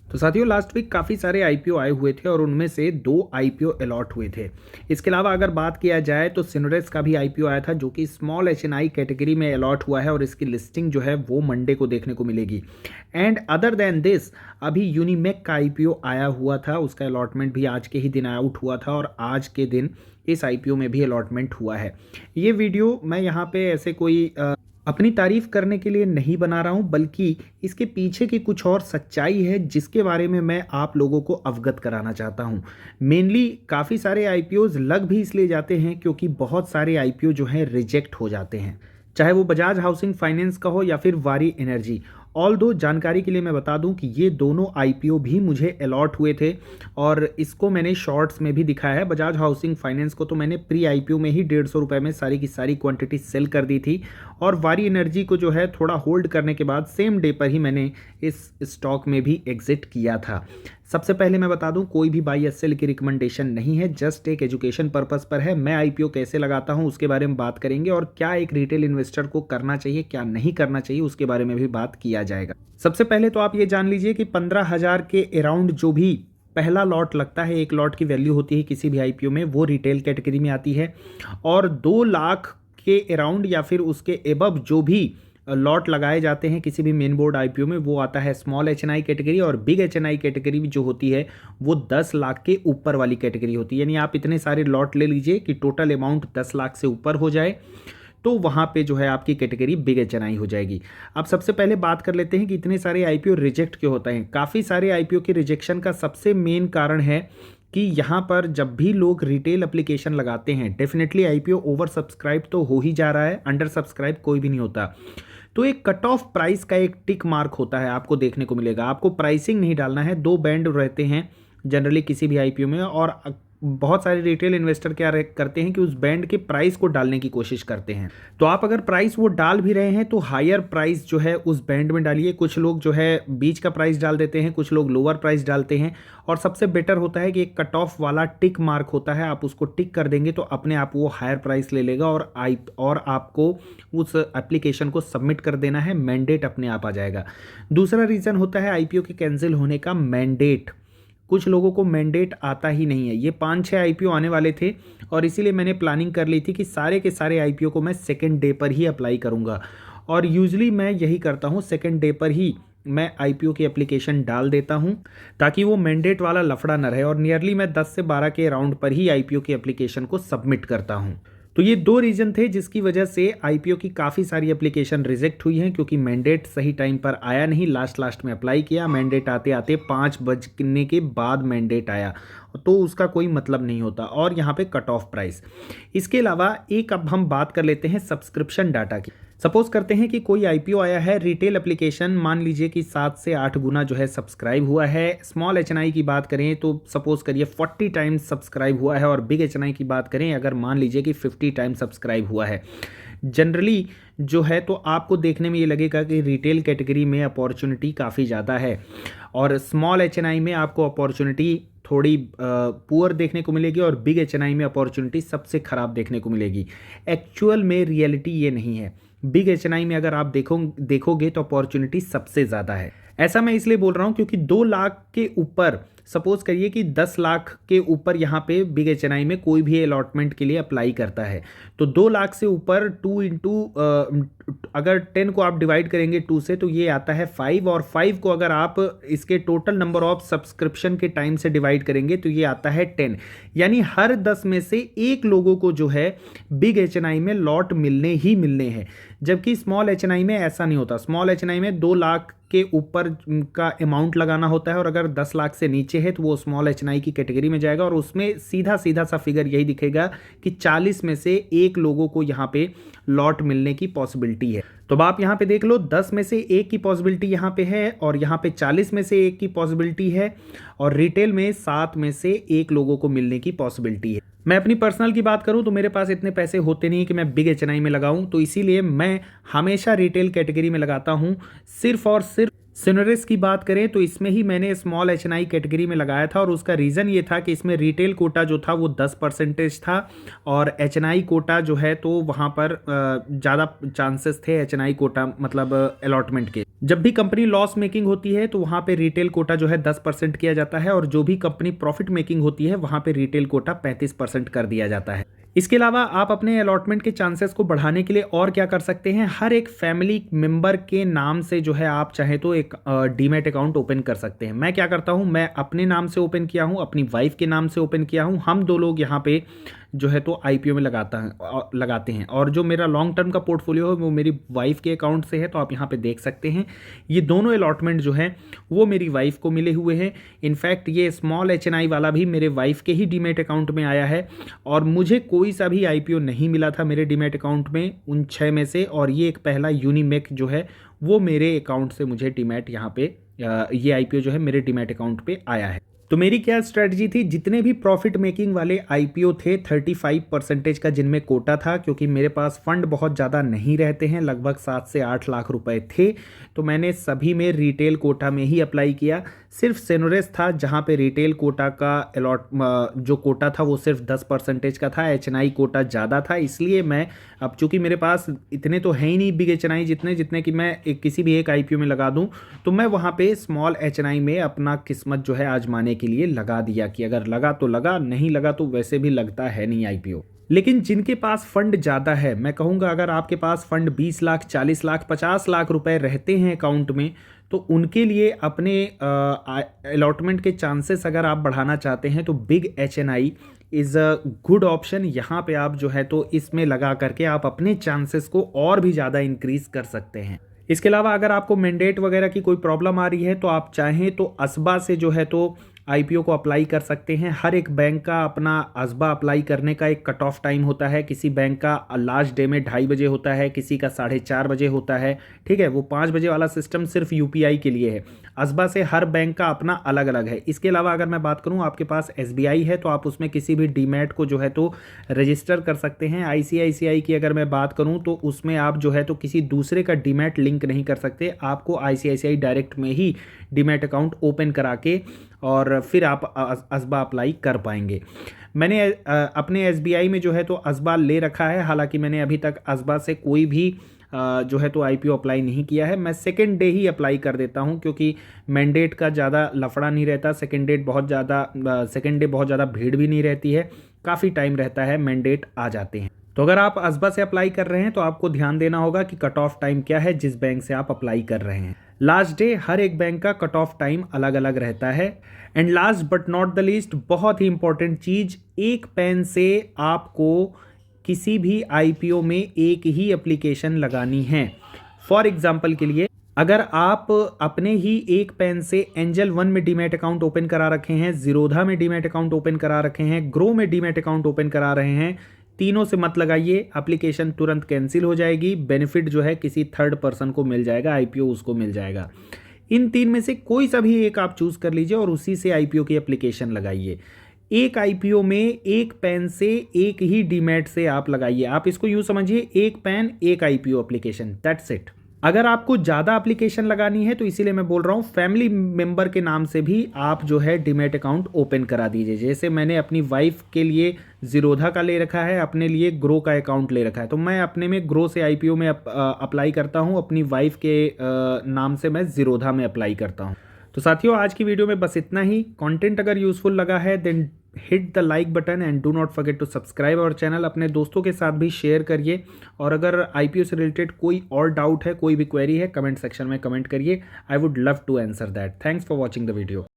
तो साथियों last week काफ़ी सारे आईपीओ आए हुए थे और उनमें से 2 आईपीओ अलॉट हुए थे। इसके अलावा अगर बात किया जाए तो सिनोरेस का भी आईपीओ आया था जो कि स्मॉल एचएनआई कैटेगरी में अलॉट हुआ है और इसकी लिस्टिंग जो है वो मंडे को देखने को मिलेगी। एंड अदर देन दिस अभी यूनिमेक का आईपीओ आया हुआ था, उसका अलॉटमेंट भी आज के ही दिन आउट हुआ था और आज के दिन इस आईपीओ में भी अलॉटमेंट हुआ है। ये वीडियो मैं यहाँ पे ऐसे कोई अपनी तारीफ करने के लिए नहीं बना रहा हूं, बल्कि इसके पीछे की कुछ और सच्चाई है जिसके बारे में मैं आप लोगों को अवगत कराना चाहता हूं। मेनली काफ़ी सारे आईपीओज लग भी इसलिए जाते हैं क्योंकि बहुत सारे आईपीओ जो हैं रिजेक्ट हो जाते हैं, चाहे वो बजाज हाउसिंग फाइनेंस का हो या फिर वारी एनर्जी। ऑल दो जानकारी के लिए मैं बता दूं कि ये दोनों आईपीओ भी मुझे अलॉट हुए थे और इसको मैंने शॉर्ट्स में भी दिखाया है। बजाज हाउसिंग फाइनेंस को तो मैंने प्री आईपीओ में ही 150 रुपये में सारी की सारी क्वांटिटी सेल कर दी थी और वारी एनर्जी को जो है थोड़ा होल्ड करने के बाद सेम डे पर ही मैंने इस स्टॉक में भी एग्जिट किया था। सबसे पहले मैं बता दूं कोई भी बाई या सेल की रिकमेंडेशन नहीं है, जस्ट एक एजुकेशन पर्पस पर है। मैं आईपीओ कैसे लगाता हूं उसके बारे में बात करेंगे और क्या एक रिटेल इन्वेस्टर को करना चाहिए क्या नहीं करना चाहिए उसके बारे में भी बात किया जाएगा। सबसे पहले तो आप ये जान लीजिए कि 15,000 के अराउंड जो भी पहला लॉट लगता है, एक लॉट की वैल्यू होती है किसी भी आईपीओ में, वो रिटेल कैटेगरी में आती है और 2 लाख के अराउंड या फिर उसके एबव जो भी लॉट लगाए जाते हैं किसी भी मेन बोर्ड आईपीओ में वो आता है स्मॉल एचएनआई कैटेगरी और बिग एचएनआई कैटेगरी जो होती है वो 10 लाख के ऊपर वाली कैटेगरी होती है। यानी आप इतने सारे लॉट ले लीजिए कि टोटल अमाउंट 10 लाख से ऊपर हो जाए तो वहाँ पे जो है आपकी कैटेगरी बिग एचएनआई हो जाएगी। अब सबसे पहले बात कर लेते हैं कि इतने सारे आईपीओ रिजेक्ट क्यों होते हैं। काफ़ी सारे आईपीओ के रिजेक्शन का सबसे मेन कारण है कि यहाँ पर जब भी लोग रिटेल एप्लीकेशन लगाते हैं डेफिनेटली आईपीओ ओवर सब्सक्राइब तो हो ही जा रहा है, अंडर सब्सक्राइब कोई भी नहीं होता। तो एक कट ऑफ प्राइस का एक टिक मार्क होता है, आपको देखने को मिलेगा। आपको प्राइसिंग नहीं डालना है, 2 बैंड रहते हैं जनरली किसी भी आईपीओ में और बहुत सारे रिटेल इन्वेस्टर क्या करते हैं कि उस बैंड के प्राइस को डालने की कोशिश करते हैं। तो आप अगर प्राइस वो डाल भी रहे हैं तो हायर प्राइस जो है उस बैंड में डालिए। कुछ लोग जो है बीच का प्राइस डाल देते हैं, कुछ लोग लोअर प्राइस डालते हैं और सबसे बेटर होता है कि एक कट ऑफ वाला टिक मार्क होता है, आप उसको टिक कर देंगे तो अपने आप वो हायर प्राइस ले लेगा और आपको उस एप्लीकेशन को सबमिट कर देना है, मैंडेट अपने आप आ जाएगा। दूसरा रीज़न होता है आईपीओ के कैंसिल होने का मैंडेट। कुछ लोगों को मैंडेट आता ही नहीं है। ये 5-6 आईपीओ आने वाले थे और इसीलिए मैंने प्लानिंग कर ली थी कि सारे के सारे आईपीओ को मैं सेकंड डे पर ही अप्लाई करूंगा और यूजुअली मैं यही करता हूं, सेकंड डे पर ही मैं आईपीओ की एप्लीकेशन डाल देता हूं ताकि वो मैंडेट वाला लफड़ा न रहे और नियरली मैं 10 से 12 के राउंड पर ही आईपीओ की एप्लीकेशन को सबमिट करता हूं। तो ये 2 रीज़न थे जिसकी वजह से आईपीओ की काफ़ी सारी एप्लीकेशन रिजेक्ट हुई हैं क्योंकि मैंडेट सही टाइम पर आया नहीं। लास्ट में अप्लाई किया, मैंडेट आते आते 5 बजने के बाद मैंडेट आया तो उसका कोई मतलब नहीं होता और यहाँ पे कट ऑफ प्राइस। इसके अलावा एक अब हम बात कर लेते हैं सब्सक्रिप्शन डाटा की। सपोज करते हैं कि कोई आईपीओ आया है रिटेल एप्लीकेशन, मान लीजिए कि 7 से 8 गुना जो है सब्सक्राइब हुआ है। स्मॉल एचएनआई की बात करें तो सपोज करिए 40 टाइम्स सब्सक्राइब हुआ है और बिग एचएनआई की बात करें अगर मान लीजिए कि 50 टाइम्स सब्सक्राइब हुआ है। जनरली जो है तो आपको देखने में ये लगेगा कि रिटेल कैटेगरी में अपॉर्चुनिटी काफ़ी ज़्यादा है और स्मॉल एचएनआई में आपको अपॉर्चुनिटी थोड़ी पुअर देखने को मिलेगी और बिग एचएनआई में अपॉर्चुनिटी सबसे ख़राब देखने को मिलेगी। एक्चुअल में रियलिटी ये नहीं है। बिग एचएनआई में अगर आप देखोगे तो अपॉर्चुनिटी सबसे ज़्यादा है। ऐसा मैं इसलिए बोल रहा हूँ क्योंकि 2 लाख के ऊपर सपोज करिए कि 10 लाख के ऊपर यहाँ पे बिग एचएनआई में कोई भी अलॉटमेंट के लिए अप्लाई करता है तो 2 लाख से ऊपर 2 इंटू अगर 10 को आप डिवाइड करेंगे 2 से तो ये आता है 5 और 5 को अगर आप इसके टोटल नंबर ऑफ सब्सक्रिप्शन के टाइम से डिवाइड करेंगे तो ये आता है 10। यानी हर 10 में से 1 लोगों को जो है बिग एचएनआई में लॉट मिलने ही मिलने हैं, जबकि स्मॉल एचएनआई में ऐसा नहीं होता। स्मॉल एचएनआई में 2 लाख के ऊपर का अमाउंट लगाना होता है और अगर 10 लाख से नीचे है तो वो स्मॉल एचएनआई की कैटेगरी में जाएगा और उसमें सीधा सा फिगर यही दिखेगा कि 40 में से 1 लोगों को यहाँ पे लॉट मिलने की पॉसिबिलिटी है। तो अब आप यहाँ पे देख लो 10 में से 1 की पॉसिबिलिटी यहाँ पे है और यहाँ पे 40 में से 1 की पॉसिबिलिटी है और रिटेल में 7 में से 1 लोगों को मिलने की पॉसिबिलिटी है। मैं अपनी पर्सनल की बात करूं तो मेरे पास इतने पैसे होते नहीं कि मैं बिग एचएनआई में लगाऊं, तो इसीलिए मैं हमेशा रिटेल कैटेगरी में लगाता हूं। सिर्फ और सिर्फ सिनोरेस की बात करें तो इसमें ही मैंने स्मॉल एचएनआई कैटेगरी में लगाया था और उसका रीज़न ये था कि इसमें रिटेल कोटा जो था वो 10% था और एचएनआई कोटा जो है तो वहाँ पर ज़्यादा चांसेस थे एचएनआई कोटा मतलब अलॉटमेंट के। जब भी कंपनी लॉस मेकिंग होती है तो वहाँ पे रिटेल कोटा जो है 10% किया जाता है, और जो भी कंपनी प्रॉफिट मेकिंग होती है वहाँ पे रिटेल कोटा 35% कर दिया जाता है। इसके अलावा आप अपने अलॉटमेंट के चांसेस को बढ़ाने के लिए और क्या कर सकते हैं, हर एक फैमिली मेंबर के नाम से जो है आप चाहे तो एक डीमैट अकाउंट ओपन कर सकते हैं। मैं क्या करता हूं, मैं अपने नाम से ओपन किया हूं, अपनी वाइफ के नाम से ओपन किया हूं। हम दो लोग यहाँ पे जो है तो आईपीओ में लगाते हैं, और जो मेरा लॉन्ग टर्म का पोर्टफोलियो है वो मेरी वाइफ के अकाउंट से है। तो आप यहाँ पे देख सकते हैं ये दोनों अलॉटमेंट जो है वो मेरी वाइफ को मिले हुए हैं। इनफैक्ट ये स्मॉल एचएनआई वाला भी मेरे वाइफ के ही डीमैट अकाउंट में आया है, और मुझे कोई सा भी आईपीओ नहीं मिला था मेरे डीमैट अकाउंट में उन 6 में से, और ये एक पहला यूनिमेक जो है वो मेरे अकाउंट से मुझे डीमैट यहाँ पे ये आईपीओ जो है मेरे डीमैट अकाउंट पे आया है। तो मेरी क्या स्ट्रेटजी थी, जितने भी प्रॉफिट मेकिंग वाले आईपीओ थे 35% का जिनमें कोटा था, क्योंकि मेरे पास फंड बहुत ज़्यादा नहीं रहते हैं, लगभग 7 से 8 लाख रुपए थे, तो मैंने सभी में रिटेल कोटा में ही अप्लाई किया। सिर्फ सेनोरेस था जहां पे रिटेल कोटा का जो कोटा था वो सिर्फ 10% का था, एचएनआई कोटा ज़्यादा था, इसलिए मैं अब चूंकि मेरे पास इतने तो है ही नहीं बिग एचएनआई जितने कि मैं किसी भी एक आईपीओ में लगा दूं, तो मैं वहां पे स्मॉल एचएनआई में अपना किस्मत जो है आजमाने के लिए लगा दिया कि अगर लगा तो लगा, नहीं लगा तो वैसे भी लगता है नहीं आईपीओ। लेकिन जिनके पास फंड ज़्यादा है, मैं कहूँगा अगर आपके पास फंड 20 लाख, 40 लाख, 50 लाख रुपए रहते हैं अकाउंट में, तो उनके लिए अपने अलॉटमेंट के चांसेस अगर आप बढ़ाना चाहते हैं तो big HNI is a good option. यहाँ पे आप जो है तो इसमें लगा करके आप अपने चांसेस को और भी ज़्यादा इंक्रीज कर सकते हैं। इसके अलावा अगर आपको मैंडेट वगैरह की कोई प्रॉब्लम आ रही है तो आप चाहें तो असबा से जो है तो आईपीओ को अप्लाई कर सकते हैं। हर एक बैंक का अपना असबा अप्लाई करने का एक कट ऑफ टाइम होता है, किसी बैंक का लास्ट डे में 2:30 बजे होता है, किसी का 4:30 बजे होता है, ठीक है। वो 5 बजे वाला सिस्टम सिर्फ यूपीआई के लिए है। असबा से हर बैंक का अपना अलग अलग है। इसके अलावा अगर मैं बात करूं, आपके पास एसबीआई है तो आप उसमें किसी भी डीमैट को जो है तो रजिस्टर कर सकते हैं। आईसीआईसीआई की अगर मैं बात करूं तो उसमें आप जो है तो किसी दूसरे का डीमैट लिंक नहीं कर सकते, आपको आईसीआईसीआई डायरेक्ट में ही डीमैट अकाउंट ओपन करा के और फिर आप असबा अप्लाई कर पाएंगे। मैंने अपने एसबीआई में जो है तो असबा ले रखा है, हालांकि मैंने अभी तक असबा से कोई भी जो है तो आईपीओ अप्लाई नहीं किया है। मैं सेकेंड डे ही अप्लाई कर देता हूं, क्योंकि मैंडेट का ज़्यादा लफड़ा नहीं रहता। सेकेंड डे बहुत ज़्यादा भीड़ भी नहीं रहती है, काफ़ी टाइम रहता है, मैंडेट आ जाते हैं। तो अगर आप असबा से अप्लाई कर रहे हैं तो आपको ध्यान देना होगा कि कट ऑफ टाइम क्या है जिस बैंक से आप अप्लाई कर रहे हैं। लास्ट डे हर एक बैंक का कट ऑफ टाइम अलग अलग रहता है। And last but not the least, बहुत ही इंपॉर्टेंट चीज, एक पेन से आपको किसी भी आईपीओ में एक ही एप्लीकेशन लगानी है। फॉर एग्जाम्पल के लिए, अगर आप अपने ही एक पेन से एंजल 1 में डीमैट अकाउंट ओपन करा रखे हैं, जीरोधा में डीमैट अकाउंट ओपन करा रखे हैं, ग्रो में डीमैट अकाउंट ओपन करा रहे हैं, तीनों से मत लगाइए, एप्लीकेशन तुरंत कैंसिल हो जाएगी। बेनिफिट जो है किसी थर्ड पर्सन को मिल जाएगा, आईपीओ उसको मिल जाएगा। इन 3 में से कोई सा भी एक आप चूज कर लीजिए और उसी से आईपीओ की एप्लीकेशन लगाइए। एक आईपीओ में एक पेन से एक ही डीमैट से आप लगाइए। आप इसको यूं समझिए, एक पेन एक आईपीओ एप्लीकेशन, दैट्स इट। अगर आपको ज़्यादा एप्लीकेशन लगानी है तो इसीलिए मैं बोल रहा हूँ फैमिली मेंबर के नाम से भी आप जो है डीमैट अकाउंट ओपन करा दीजिए। जैसे मैंने अपनी वाइफ के लिए जीरोधा का ले रखा है, अपने लिए ग्रो का अकाउंट ले रखा है, तो मैं अपने में ग्रो से आईपीओ में अप्लाई करता हूँ, अपनी वाइफ के नाम से मैं जीरोधा में अप्लाई करता हूँ। तो साथियों, आज की वीडियो में बस इतना ही। कंटेंट अगर यूजफुल लगा है then hit the like button and do not forget to subscribe our channel. अपने दोस्तों के साथ भी शेयर करिए, और अगर आईपीओ से रिलेटेड कोई और डाउट है, कोई भी क्वेरी है, कमेंट सेक्शन में कमेंट करिए। I would love to answer that. Thanks for watching the video.